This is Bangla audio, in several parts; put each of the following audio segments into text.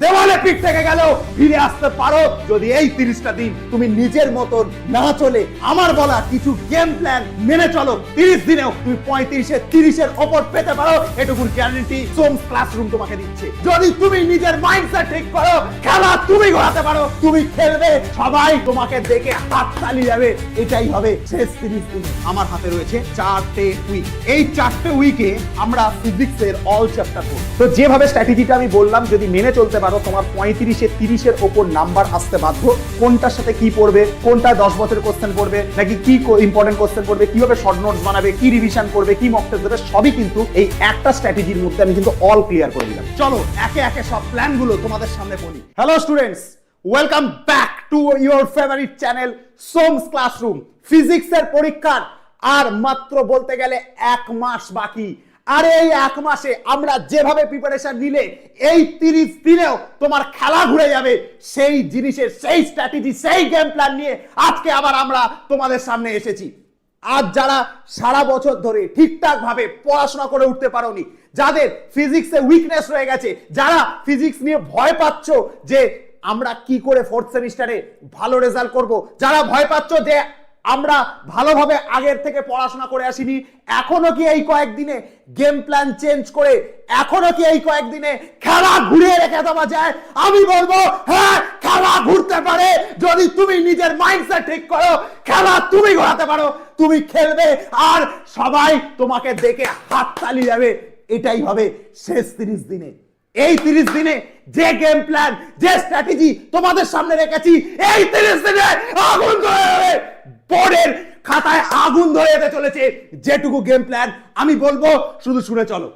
দেওয়ালে পিঠ থেকে গেলেও ফিরে আসতে পারো যদি এই 30টা দিন তুমি নিজের মতন না চলে আমার বলা কিছু গেম প্ল্যান মেনে চলো। 30 দিনেও তুমি 35-এ 30-এর ওপর পেতে পারো, এটুকুর গ্যারান্টি সোমস ক্লাসরুম তোমাকে দিচ্ছে। যদি তুমি নিজের মাইন্ডসেট ঠিক করো, খেলা তুমি ঘোরাতে পারো, তুমি খেলবে, সবাই তোমাকে দেখে হাত তালি যাবে। এটাই হবে শেষ 30 দিন। আমার হাতে রয়েছে 4টে উইক। এই 4টে উইকে আমরা ফিজিক্সের অল চ্যাপ্টার পড়ব। তো যেভাবে স্ট্র্যাটেজিটা আমি বললাম যদি মেনে চলতে পারো, তোমার 35-এ 30-এর ওপর নাম্বার আসতে বাধ্য। কোনটার সাথে কি পড়বে, কোনটা 10 বছরের কোশ্চেন পড়বে, নাকি কি ইম্পর্টেন্ট কোশ্চেন পড়বে, কিভাবে শর্ট নোটস বানাবে, কি রিভিশন করবে, কি মক টেস্ট দেবে, সবই কিন্তু এই একটা স্ট্র্যাটেজির মধ্যে আমি কিন্তু অল ক্লিয়ার করে দিলাম। চলো একে একে সব প্ল্যানগুলো তোমাদের সামনে বলি। Hello students, welcome back to your favourite channel সোমস classroom. ফিজিক্সের পরীক্ষার আর মাত্র বলতে গেলে 1 মাস বাকি। আর এই 1 মাসে আমরা যেভাবে প্রিপারেশন নিলে এই 30 দিনেও তোমার খেলা ঘুরে যাবে, সেই জিনিসের সেই স্ট্র্যাটেজি সেই গেম প্ল্যান নিয়ে আজকে আবার আমরা তোমাদের সামনে এসেছি। আজ যারা সারা বছর ধরে ঠিকঠাক ভাবে পড়াশোনা করে উঠতে পারোনি, যাদের ফিজিক্সে উইকনেস রয়ে গেছে, যারা ফিজিক্স নিয়ে ভয় পাচ্ছ যে আমরা কি করে 4th সেমিস্টারে ভালো রেজাল্ট করব, যারা ভয় পাচ্ছ যে আমরা ভালোভাবে আগের থেকে পড়াশোনা করে আসিনি, এখনো কি এই কয়েকদিনে গেম প্ল্যান চেঞ্জ করে এখনো কি এই কয়েকদিনে খেলা ঘুরিয়ে রেখে দেওয়া যায়? আমি বলবো হ্যাঁ, খেলা ঘুরতে পারে যদি তুমি নিজের মাইন্ডসেট ঠিক করো। খেলা তুমি ঘোরাতে পারো, তুমি খেলবে, আর সবাই তোমাকে দেখে হাত তালি যাবে। এটাই হবে শেষ 30 দিনে। এই 30 দিনে যে গেম প্ল্যান, যে স্ট্র্যাটেজি তোমাদের সামনে রেখেছি, এই 30 দিনে আগুন ধরে যাবে, বোর্ডের খাতায় আগুন ধরে যেতে চলেছে। যেটুকু গেম প্ল্যান আমি বলবো শুধু শুনে চলো।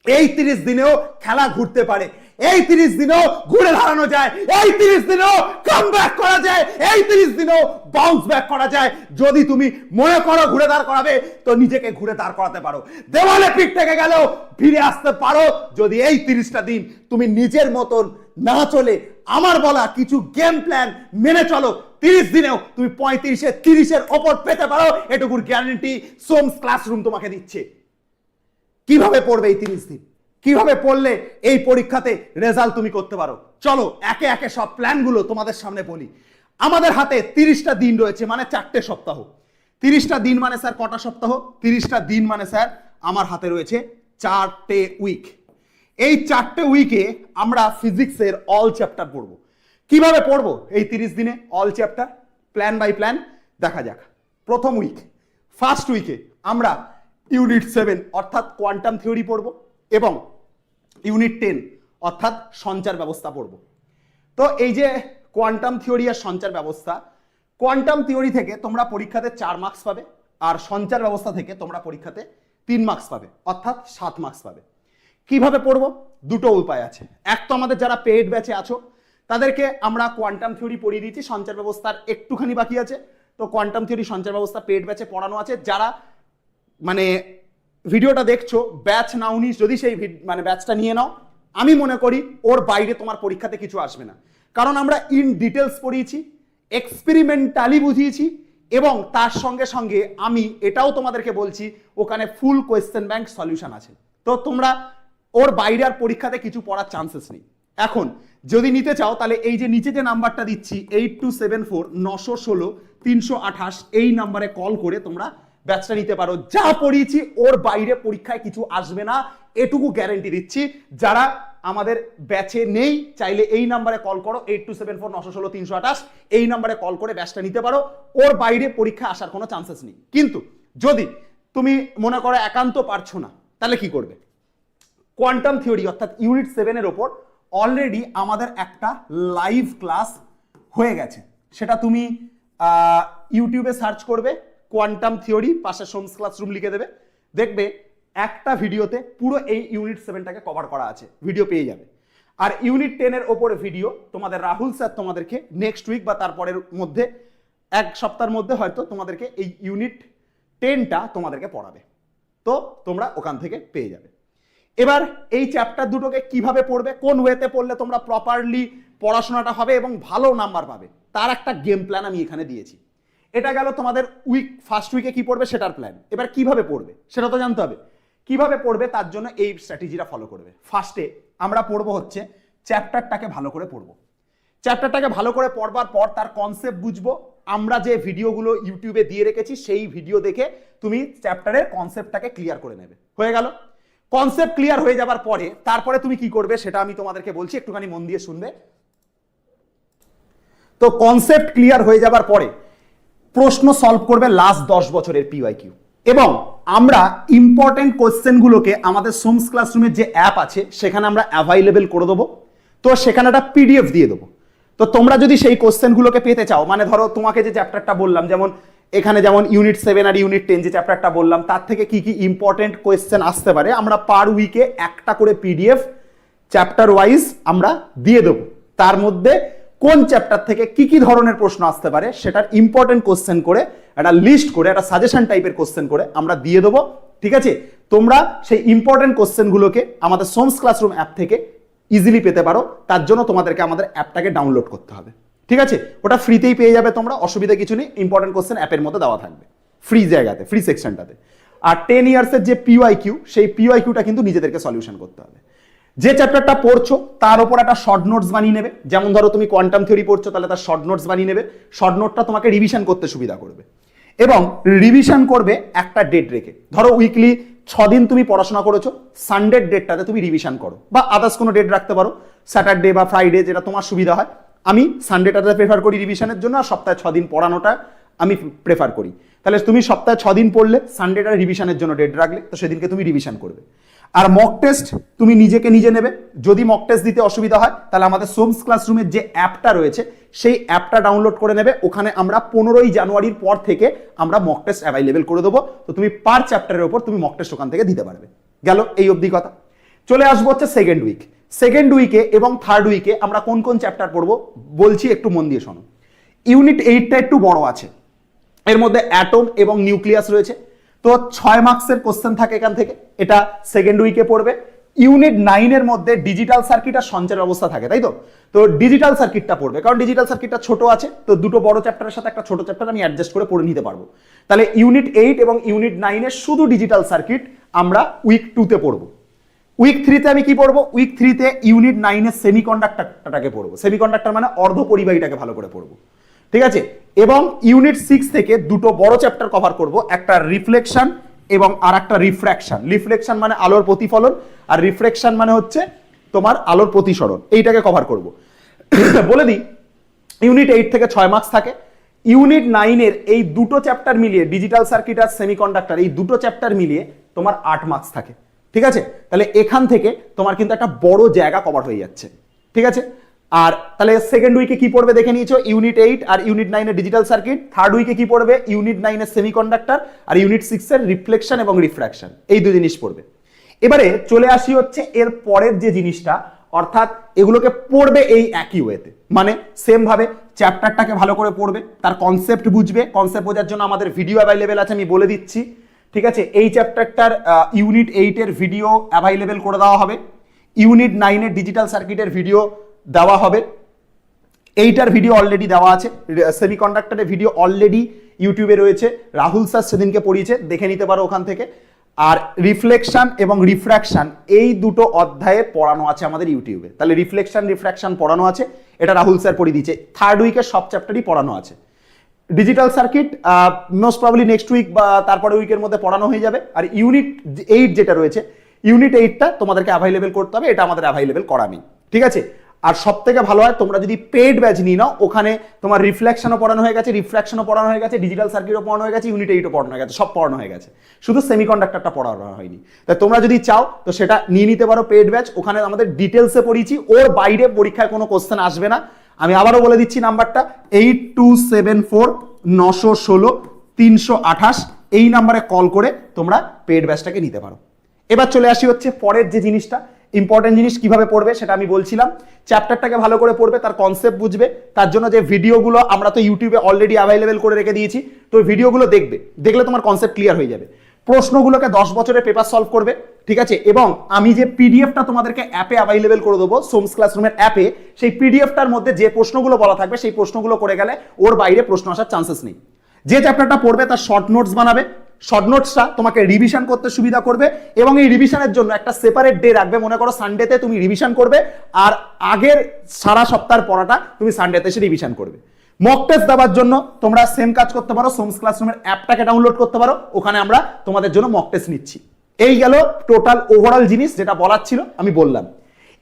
এই 30 দিনেও খেলা ঘুরতে পারে, এই 30 দিনেও ঘুরে দাঁড়ানো যায়, এই 30 দিনেও কাম ব্যাক করা যায়, এই 30 দিনেও বাউন্স ব্যাক করা যায়। যদি তুমি মনে করো ঘুরে দাঁড় করাবে, তো নিজেকে ঘুরে দাঁড় করাতে পারো। দেওয়ালে পিঠ থেকে গেলেও ফিরে আসতে পারো যদি এই 30টা দিন তুমি নিজের মতন না চলে আমার বলা কিছু গেম প্ল্যান মেনে চলো। 30 দিনেও তুমি 35-এ 30-এর ওপর পেতে পারো, এটুকুর গ্যারান্টি সোমস ক্লাসরুম তোমাকে দিচ্ছে। কিভাবে পড়বে এই 30 দিন, কিভাবে পড়লে এই পরীক্ষাতে রেজাল্ট তুমি করতে পারো, চলো একে একে সব প্ল্যানগুলো তোমাদের সামনে বলি। আমাদের হাতে 30টা দিন রয়েছে, মানে 4টে সপ্তাহ। 30টা দিন মানে স্যার কটা সপ্তাহ? 30টা দিন মানে স্যার আমার হাতে রয়েছে 4টে উইক। এই 4টে উইকে আমরা ফিজিক্সের অল চ্যাপ্টার পড়বো। কিভাবে পড়বো এই 30 দিনে all chapter, plan by plan দেখা যাক। প্রথম উইক, ফার্স্ট উইকে আমরা ইউনিট 7 অর্থাৎ কোয়ান্টাম থিওরি পড়ব এবং ইউনিট 10 অর্থাৎ সঞ্চার ব্যবস্থা পড়ব। তো এই যে কোয়ান্টাম থিওরি আর সঞ্চার ব্যবস্থা, কোয়ান্টাম থিওরি থেকে তোমরা পরীক্ষাতে 4 মার্কস পাবে, আর সঞ্চার ব্যবস্থা থেকে তোমরা পরীক্ষাতে 3 মার্কস পাবে, অর্থাৎ 7 মার্কস পাবে। কিভাবে পড়বো? দুটো উপায় আছে। এক তো আমাদের যারা পেইড ব্যাচে আছো তাদেরকে আমরা কোয়ান্টাম থিওরি পড়িয়ে দিয়েছি, সঞ্চার ব্যবস্থার একটুখানি বাকি আছে। তো কোয়ান্টাম থিওরি সঞ্চার ব্যবস্থা পেইড ব্যাচে পড়ানো আছে। যারা মানে ভিডিওটা দেখছো ব্যাচ নাওনি, যদি সেই মানে ব্যাচটা নিয়ে নাও, আমি মনে করি ওর বাইরে তোমার পরীক্ষাতে কিছু আসবে না। কারণ আমরা ইন ডিটেলস পড়িয়েছি, এক্সপেরিমেন্টালি বুঝিয়েছি, এবং তার সঙ্গে সঙ্গে আমি এটাও তোমাদেরকে বলছি ওখানে ফুল কোয়েশ্চেন ব্যাংক সলিউশন আছে। তো তোমরা ওর বাইরে আর পরীক্ষাতে কিছু পড়ার চান্সেস নেই। এখন যদি নিতে চাও তাহলে এই যে নিচে যে নাম্বারটা দিচ্ছি 8274 916 328, এই নাম্বারে কল করে তোমরা ব্যাচটা নিতে পারো। যা পড়িয়েছি ওর বাইরে পরীক্ষায় কিছু আসবে না, এটুকু গ্যারান্টি দিচ্ছি। যারা আমাদের ব্যাচে নেই চাইলে এই নাম্বারে কল করো, 8274 916 328, এই নাম্বারে কল করে ব্যাচটা নিতে পারো। ওর বাইরে পরীক্ষা আসার কোনো চান্সেস নেই। কিন্তু যদি তুমি মনে করো একান্ত পারছো না, তাহলে কি করবে? কোয়ান্টাম থিওরি অর্থাৎ ইউনিট 7 এর ওপর অলরেডি আমাদের একটা লাইভ ক্লাস হয়ে গেছে। সেটা তুমি ইউটিউবে সার্চ করবে কোয়ান্টাম থিওরি, পাশে সোমস ক্লাসরুম লিখে দেবে, দেখবে একটা ভিডিওতে পুরো এই ইউনিট 7টাকে কভার করা আছে, ভিডিও পেয়ে যাবে। আর ইউনিট 10 এর ওপরে ভিডিও তোমাদের রাহুল স্যার তোমাদেরকে নেক্সট উইক বা তারপরের মধ্যে 1 সপ্তাহের মধ্যে হয়তো তোমাদেরকে এই ইউনিট 10টা তোমাদেরকে পড়াবে। তো তোমরা ওখান থেকে পেয়ে যাবে। এবার এই চ্যাপ্টার দুটোকে কিভাবে পড়বে, কোন ওয়েতে পড়লে তোমরা প্রপারলি পড়াশোনাটা হবে এবং ভালো নাম্বার পাবে, তার একটা গেম প্ল্যান আমি এখানে দিয়েছি। এটা গেল তোমাদের উইক, ফার্স্ট উইকে কি পড়বে সেটার প্ল্যান। এবার কিভাবে পড়বে সেটা তো জানতে হবে। কিভাবে পড়বে তার জন্য এই স্ট্র্যাটেজিটা ফলো করবে। ফার্স্টে আমরা পড়বো হচ্ছে চ্যাপ্টারটাকে ভালো করে পড়বো। চ্যাপ্টারটাকে ভালো করে পড়বার পর তার কনসেপ্ট বুঝবো। আমরা যে ভিডিওগুলো ইউটিউবে দিয়ে রেখেছি সেই ভিডিও দেখে তুমি চ্যাপ্টারের কনসেপ্টটাকে ক্লিয়ার করে নেবে। হয়ে গেল? কনসেপ্ট ক্লিয়ার হয়ে যাবার পরে তারপরে তুমি কি করবে সেটা আমি তোমাদেরকে বলছি, একটুখানি মন দিয়ে শুনবে। তো কনসেপ্ট ক্লিয়ার হয়ে যাবার পরে প্রশ্ন সলভ করবে লাস্ট 10 বছরের পিওয়াইকিউ, এবং আমরা ইম্পর্টেন্ট কোশ্চেনগুলোকে আমাদের সোমস ক্লাসরুমের যে অ্যাপ আছে সেখানে আমরা অ্যাভাইলেবল করে দেবো। তো সেখানে একটা পিডিএফ দিয়ে দেবো। তো তোমরা যদি সেই কোশ্চেনগুলোকে পেতে চাও, মানে ধরো তোমাকে যে চ্যাপ্টারটা বললাম, যেমন এখানে যেমন ইউনিট 7 আর ইউনিট 10 যে চ্যাপ্টারটা বললাম তার থেকে কি কি ইম্পর্টেন্ট কোয়েশ্চেন আসতে পারে, আমরা পার উইকে একটা করে পিডিএফ চ্যাপ্টার ওয়াইজ আমরা দিয়ে দেবো। তার মধ্যে কোন চ্যাপ্টার থেকে কি কি ধরনের প্রশ্ন আসতে পারে সেটার ইম্পর্টেন্ট কোশ্চেন করে একটা লিস্ট করে একটা সাজেশন টাইপের কোশ্চেন করে আমরা দিয়ে দেবো। ঠিক আছে? তোমরা সেই ইম্পর্টেন্ট কোশ্চেনগুলোকে আমাদের সোমস ক্লাসরুম অ্যাপ থেকে ইজিলি পেতে পারো। তার জন্য তোমাদেরকে আমাদের অ্যাপটাকে ডাউনলোড করতে হবে। ঠিক আছে? ওটা ফ্রিতেই পেয়ে যাবে তোমরা, অসুবিধা কিছু নেই। ইম্পর্টেন্ট কোশ্চেন অ্যাপের মধ্যে দেওয়া থাকবে ফ্রি জায়গাতে, ফ্রি সেকশনটাতে। আর 10 ইয়ার্সের যে পিওয়াইকিউ, সেই পিওয়াইকিউটা কিন্তু নিজেদেরকে সলিউশন করতে হবে। যে চ্যাপ্টারটা পড়ছো তার উপর একটা শর্ট নোটস বানিয়ে নেবে। যেমন ধরো তুমি কোয়ান্টাম থিওরি পড়ছো, তাহলে তার শর্ট নোটস বানিয়ে নেবে। শর্ট নোটটা তোমাকে রিভিশন করতে সুবিধা করবে, এবং রিভিশন করবে একটা ডেট রেখে। ধরো উইকলি 6 দিন তুমি পড়াশোনা করেছো, সানডের ডেটটাতে তুমি রিভিশন করো, বা আদার্স কোনো ডেট রাখতে পারো, স্যাটারডে বা ফ্রাইডে, যেটা তোমার সুবিধা হয়। আমি সানডেটাতে প্রেফার করি রিভিশনের জন্য, আর সপ্তাহে 6 দিন পড়ানোটা আমি প্রেফার করি। তাহলে তুমি সপ্তাহে 6 দিন পড়লে, সানডেটা রিভিশনের জন্য ডেট রাখলে, তো সেদিনকে তুমি রিভিশন করবে। আর মক টেস্ট তুমি নিজেকে নিজে নেবে। যদি মক টেস্ট দিতে অসুবিধা হয় তাহলে আমাদের সোমস ক্লাসরুমের যে অ্যাপটা রয়েছে সেই অ্যাপটা ডাউনলোড করে নেবে। ওখানে আমরা 15ই জানুয়ারির পর থেকে আমরা মক টেস্ট অ্যাভাইলেবল করে দেবো। তো তুমি পার চ্যাপ্টারের উপর তুমি মক টেস্ট ওখান থেকে দিতে পারবে। গেল এই অবধি কথা। চলে আসবো হচ্ছে সেকেন্ড উইক। সেকেন্ড উইকে এবং থার্ড উইকে আমরা কোন কোন চ্যাপ্টার পড়বো বলছি, একটু মন দিয়ে শোনো। ইউনিট 8টা একটু বড় আছে, এর মধ্যে অ্যাটম এবং নিউক্লিয়াস রয়েছে। তো 6 মার্কসের কোশ্চেন থাকে এখান থেকে, এটা সেকেন্ড উইকে পড়বে। ইউনিট 9 এর মধ্যে ডিজিটাল সার্কিট আর সঞ্চার ব্যবস্থা থাকে, তাই তো? তো ডিজিটাল সার্কিটটা পড়বে, কারণ ডিজিটাল সার্কিটটা ছোট আছে, তো দুটো বড় চ্যাপ্টারের সাথে একটা ছোট চ্যাপ্টার আমি অ্যাডজাস্ট করে পড়ে নিতে পারবো। তাহলে ইউনিট 8 এবং ইউনিট 9 এর শুধু ডিজিটাল সার্কিট আমরা উইক 2তে পড়বো। উইক 3তে আমি কি পড়বো? উইক 3তে ইউনিট 9 এর সেমিকন্ডাক্টরটাকে পড়বো। সেমিকন্ডাক্টর মানে অর্ধপরিবাহীটাকে ভালো করে পড়বো। ঠিক আছে? এবং ইউনিট 6 থেকে দুটো বড় চ্যাপ্টার কভার করব, একটা রিফ্লেকশন এবং আর একটা রিফ্র্যাকশন। রিফ্লেকশন মানে আলোর প্রতিফলন, আর রিফ্র্যাকশন মানে হচ্ছে তোমার আলোর প্রতিসরণ। এইটাকে কভার করব। বলে দিই, ইউনিট 8 থেকে 6 মার্কস থাকে। ইউনিট 9 এর এই দুটো চ্যাপ্টার মিলিয়ে, ডিজিটাল সার্কিট আর সেমিকন্ডাক্টর, এই দুটো চ্যাপ্টার মিলিয়ে তোমার 8 মার্কস থাকে। ঠিক আছে? তাহলে এখান থেকে তোমার কিন্তু একটা বড় জায়গা কভার হয়ে যাচ্ছে। ঠিক আছে? আর তাহলে সেকেন্ড উইকে কি পড়বে দেখে নিয়েছো, ইউনিট 8 আর ইউনিট 9 এর ডিজিটাল সার্কিট। থার্ড উইকে কি পড়বে? ইউনিট 9 এর সেমিকন্ডাক্টর আর ইউনিট 6 এর রিফ্লেকশন এবং রিফ্র্যাকশন। এই দুই জিনিস পড়বে। এবারে চলে আসি হচ্ছে এর পরের যে জিনিসটা, অর্থাৎ এগুলোকে পড়বে এই একই ওয়েতে, মানে সেম ভাবে চ্যাপ্টারটাকে ভালো করে পড়বে, তার কনসেপ্ট বুঝবে। কনসেপ্ট বোঝার জন্য আমাদের ভিডিও অ্যাভাইলেবল আছে, আমি বলে দিচ্ছি। ঠিক আছে? এই চ্যাপ্টারটার ইউনিট 8 এর ভিডিও অ্যাভাইলেবল করে দেওয়া হবে। ইউনিট 9 এর ডিজিটাল সার্কিটের ভিডিও দেওয়া হবে। এইটার ভিডিও অলরেডি দেওয়া আছে। সেমিকন্ডাক্টরের ভিডিও অলরেডি ইউটিউবে রয়েছে, রাহুল স্যার সেদিনকে পড়িয়েছে, দেখে নিতে পারো ওখান থেকে। আর রিফ্লেকশন এবং রিফ্র্যাকশন এই দুটো অধ্যায়ে পড়ানো আছে আমাদের ইউটিউবে। তাহলে রিফ্লেকশন রিফ্র্যাকশন পড়ানো আছে, এটা রাহুল স্যার পড়িয়ে দিয়েছে। থার্ড উইকের সব চ্যাপ্টারই পড়ানো আছে। Digital circuit most probably next week বা তারপরে উইকের মধ্যে পড়ানো হয়ে যাবে। আর ইউনিট 8 যেটা রয়েছে, ইউনিট 8টা তোমাদেরকে অ্যাভাইলেবল করতে হবে, এটা আমাদের অ্যাভাইলেবল করা নেই। ঠিক আছে? আর সব থেকে ভালো হয় তোমরা যদি পেড ব্যাচ নিয়ে নাও, ওখানে তোমার রিফ্লেকশনও পড়ানো হয়ে গেছে, রিফ্র্যাকশনও পড়ানো হয়ে গেছে, ডিজিটাল সার্কিটও পড়ানো হয়ে গেছে, ইউনিট 8ও পড়ানো হয়ে গেছে, সব পড়ানো হয়ে গেছে, শুধু সেমিকন্ডাক্টরটা পড়ানো হয়নি। তাই তোমরা যদি চাও তো সেটা নিয়ে নিতে পারো পেড ব্যাচ। ওখানে আমাদের ডিটেলসে পড়িয়েছি, ওর বাইরে পরীক্ষায় কোনো কোশ্চেন আসবে না। আমি আবারও বলে দিচ্ছি নাম্বারটা, 8274916328, এই নাম্বারে কল করে তোমরা পেড ব্যাচটাকে নিতে পারো। এবার চলে আসি হচ্ছে পরের যে জিনিসটা, ইম্পর্টেন্ট জিনিস কিভাবে পড়বে সেটা আমি বলছিলাম। চ্যাপ্টারটাকে ভালো করে পড়বে, তার কনসেপ্ট বুঝবে। তার জন্য যে ভিডিওগুলো আমরা তো ইউটিউবে অলরেডি অ্যাভাইলেবল করে রেখে দিয়েছি, তো ওই ভিডিওগুলো দেখবে, দেখলে তোমার কনসেপ্ট ক্লিয়ার হয়ে যাবে। প্রশ্নগুলোকে 10 বছরের পেপার সলভ করবে। ঠিক আছে? এবং আমি যে পিডিএফটা তোমাদেরকে অ্যাপে অ্যাভাইলেবল করে দেবো, সোমস ক্লাসরুমের অ্যাপে, সেই পিডিএফটার মধ্যে যে প্রশ্নগুলো বলা থাকবে সেই প্রশ্নগুলো করে গেলে ওর বাইরে প্রশ্ন আসার চান্সেস নেই। যে চ্যাপ্টারটা পড়বে তার শর্ট নোটস বানাবে, শর্ট নোটসটা তোমাকে রিভিশন করতে সুবিধা করবে এবং এই রিভিশনের জন্য একটা সেপারেট ডে রাখবে। মনে করো সানডেতে তুমি রিভিশন করবে আর আগের সারা সপ্তাহের পড়াটা তুমি সানডেতে এসে রিভিশন করবে। মক টেস্ট দেওয়ার জন্য তোমরা সেম কাজ করতে পারো, সোমস ক্লাসরুমের অ্যাপটাকে ডাউনলোড করতে পারো, ওখানে আমরা তোমাদের জন্য মক টেস্ট নিচ্ছি। এই গেল টোটাল ওভারঅল জিনিস যেটা বলার ছিল আমি বললাম।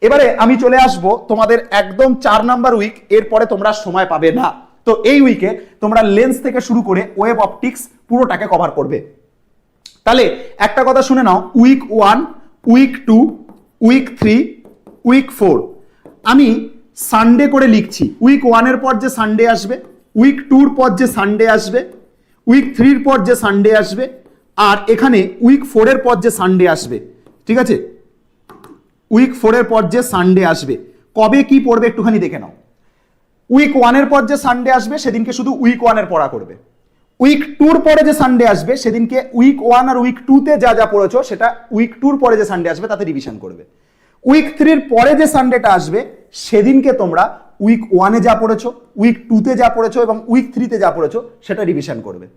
এবারে আমি চলে আসব তোমাদের একদম 4 নাম্বার উইক, এরপরে তোমরা সময় পাবে না। তো এই উইকে তোমরা লেন্স থেকে শুরু করে ওয়েব অপটিক্স পুরোটাকে কভার করবে। তাহলে একটা কথা শুনে নাও, উইক 1, উইক 2, উইক 3, উইক 4 আমি সানডে করে লিখছি। উইক 1 এর পর যে সানডে আসবে, উইক 2 এর পর যে সানডে আসবে, উইক 3 এর পর যে সানডে আসবে, আর এখানে উইক 4 এর পর যে সানডে আসবে। ঠিক আছে, উইক 4 এর পর যে সানডে আসবে কবে কি পড়বে একটুখানি দেখে নাও। উইক 1 এর পর যে সানডে আসবে সেদিনকে শুধু উইক 1 এর পড়া করবে। উইক 2 এর পরে যে সানডে আসবে সেদিনকে উইক 1 আর উইক 2 তে যা যা পড়েছো সেটা উইক 2 এর পরে যে সানডে আসবে তাতে রিভিশন করবে। উইক 3 এর পরে যে সানডেটা আসবে সেদিনকে তোমরা উইক 1 এ যা পড়েছো, উইক 2 তে যা পড়েছো এবং উইক 3 তে যা পড়েছো সেটা রিভিশন করবে।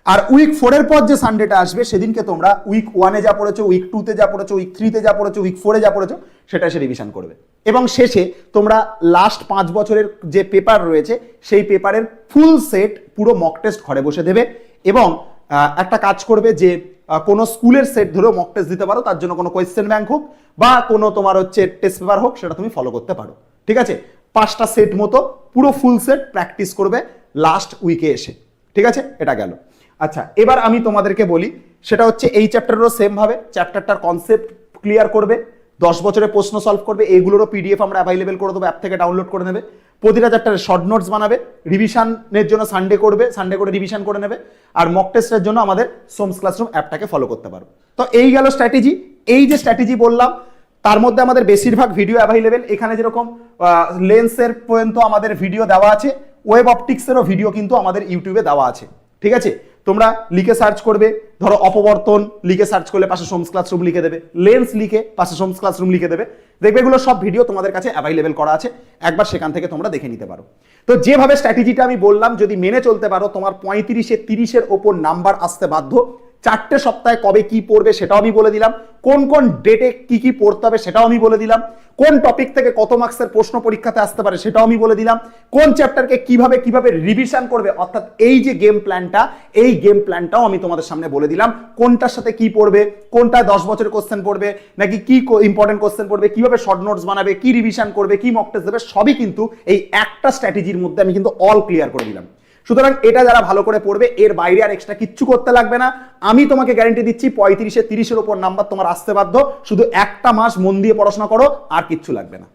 আর উইক 4 এর পর যে সানডেটা আসবে সেদিনকে তোমরা উইক 1 এ যা পড়েছো, উইক 2 তে যা পড়েছো, উইক 3 তে যা পড়েছো, উইক 4 এ যা পড়েছো সেটা এসে রিভিশন করবে। এবং শেষে তোমরা লাস্ট 5 বছরের যে পেপার রয়েছে সেই পেপারের ফুল সেট পুরো মক টেস্ট ঘরে বসে দেবে। এবং একটা কাজ করবে যে কোনো স্কুলের সেট ধরেও মক টেস্ট দিতে পারো, তার জন্য কোনো কোয়েশ্চেন ব্যাংক হোক বা কোনো তোমার হচ্ছে টেস্ট পেপার হোক সেটা তুমি ফলো করতে পারো। ঠিক আছে, 5টা সেট মতো পুরো ফুল সেট প্র্যাকটিস করবে লাস্ট উইকে এসে। ঠিক আছে, এটা গেল। আচ্ছা, এবার আমি তোমাদেরকে বলি, সেটা হচ্ছে এই চ্যাপ্টারেরও সেম ভাবে চ্যাপ্টারটার কনসেপ্ট ক্লিয়ার করবে, 10 বছরের প্রশ্ন সলভ করবে, এইগুলোরও পিডিএফ আমরা অ্যাভেলেবেল করে দেবো, অ্যাপ থেকে ডাউনলোড করে নেবে। প্রতিটা চ্যাপ্টারে শর্ট নোটস বানাবে, রিভিশনের জন্য সানডে করবে, সানডে করে রিভিশন করে নেবে, আর মক টেস্টের জন্য আমাদের সোমস ক্লাসরুম অ্যাপটাকে ফলো করতে পারো। তো এই গেল স্ট্র্যাটেজি। এই যে স্ট্র্যাটেজি বললাম তার মধ্যে আমাদের বেশিরভাগ ভিডিও অ্যাভেলেবেল। এখানে যেরকম লেন্সের পর্যন্ত আমাদের ভিডিও দেওয়া আছে, ওয়েব অপটিক্সেরও ভিডিও কিন্তু আমাদের ইউটিউবে দেওয়া আছে। ঠিক আছে, তোমরা লিখে সার্চ করবে, ধরো অপবর্তন লিখে সার্চ করলে পাশে সোমস ক্লাসরুম লিখে দেবে, লেন্স লিখে পাশে সোমস ক্লাসরুম লিখে দেবে, দেখবে এগুলো সব ভিডিও তোমাদের কাছে অ্যাভেলেবেল করা আছে, একবার সেখান থেকে তোমরা দেখে নিতে পারো। তো যেভাবে স্ট্র্যাটেজিটা আমি বললাম যদি মেনে চলতে পারো, তোমার 35-এ 30-এর ওপর নাম্বার আসতে বাধ্য। 4টে সপ্তাহে কবে কি পড়বে সেটাও আমি বলে দিলাম, কোন কোন ডেটে কি কি পড়তে হবে সেটাও আমি বলে দিলাম, কোন টপিক থেকে কত মার্কসের প্রশ্ন পরীক্ষাতে আসতে পারে সেটাও আমি বলে দিলাম, কোন চ্যাপ্টারকে কিভাবে কিভাবে রিভিশন করবে, অর্থাৎ এই যে গেম প্ল্যানটা, এই গেম প্ল্যানটাও আমি তোমাদের সামনে বলে দিলাম, কোনটার সাথে কি পড়বে, কোনটায় 10 বছরের কোশ্চেন পড়বে নাকি কি ইম্পর্টেন্ট কোশ্চেন পড়বে, কিভাবে শর্ট নোটস বানাবে, কি রিভিশন করবে, কি মক টেস্ট দেবে, সবই কিন্তু এই একটা স্ট্র্যাটেজির মধ্যে আমি কিন্তু অল ক্লিয়ার করে দিলাম। সুতরাং এটা যারা ভালো করে পড়বে, এর বাইরে আর এক্সট্রা কিচ্ছু করতে লাগবে না। আমি তোমাকে গ্যারান্টি দিচ্ছি 35-এ 30-এর উপর নাম্বার তোমার আসতে বাধ্য। শুধু একটা মাস মন দিয়ে পড়াশোনা করো, আর কিচ্ছু লাগবে না।